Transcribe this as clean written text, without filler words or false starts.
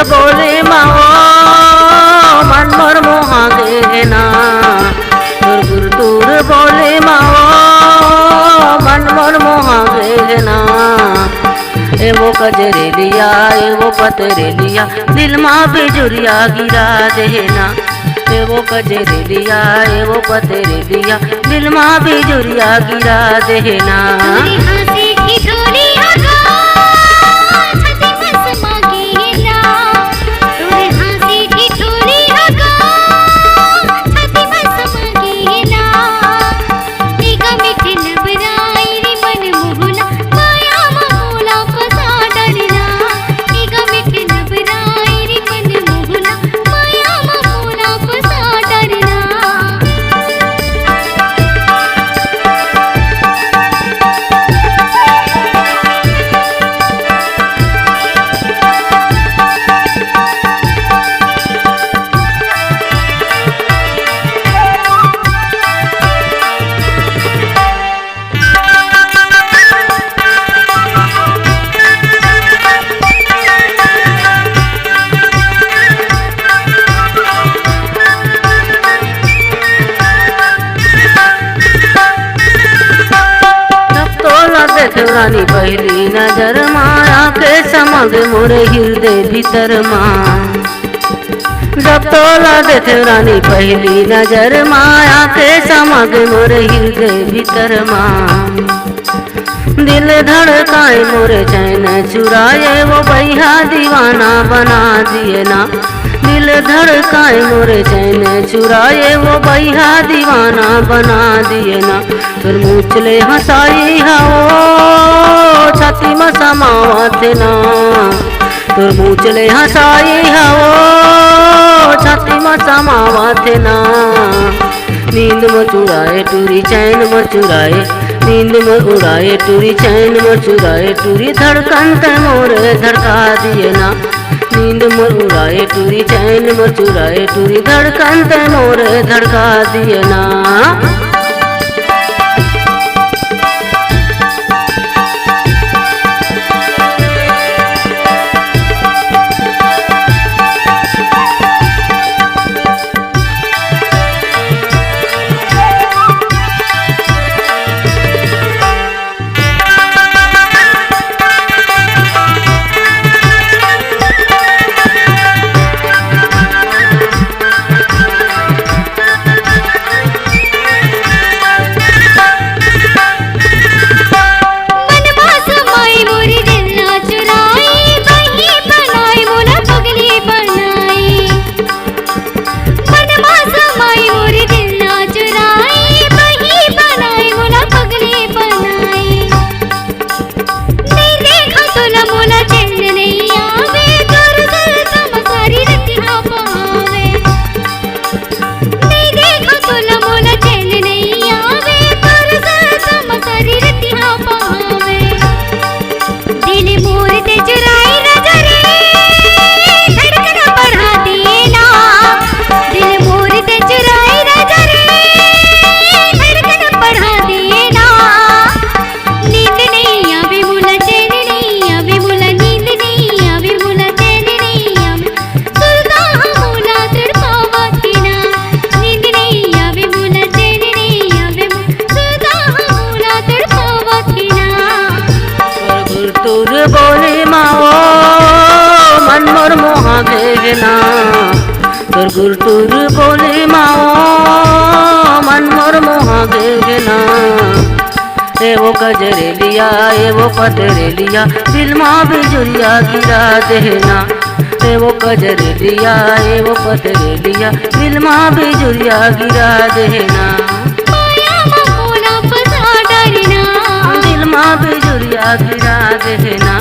बोले माओ मन मोर मोहा गेना। तुर बोले माओ मन मोर मोहा गेना। एवो कजरेलिया एवो पतरेलिया दिल माँ बिजुरिया गिरा देना। एवो कजरेलिया एवो पतरेलिया दिल माँ बिजुरिया गिरा देना। रानी पहली नजर माया के समग मोरे हृदय भीतर माँ। जब तोला देखे रानी पहली नजर माया के समग मोरे हृदय भीतर माँ। दिल धड़काए मोरे चैन चुराए वो भैया दीवाना बना दिए ना। दिल धड़काए मोरे चैन चुराए वो भैया दीवाना बना दिए ना। फिर मुचले हंसाई हाओ छाती में समावत ना। फिर मुचले हंसाई हाओ छाती में समावत ना। नींद में चुराए टूरी चैन में चुराए। नींद में उड़ाए टूरी चैन में चुराए। टूरी धड़कन ते मोरे धड़का दिए ना। नींद में उड़ाए टूरी चैन में चुराए। टूरी धड़कन ते मोरे धड़का दिए ना। बोले माओ मन मोर मोहा गेना। तुर बोले माओ मन मोर मोहा गेना। एवो कजरेलिया एवो पतरेलिया दिल माँ बिजुरिया गिरा देना। एवो कजरेलिया एवो पतरेलिया दिल माँ बिजुरिया गिरा देना। दिल माँ बिजुरिया गिरा देना।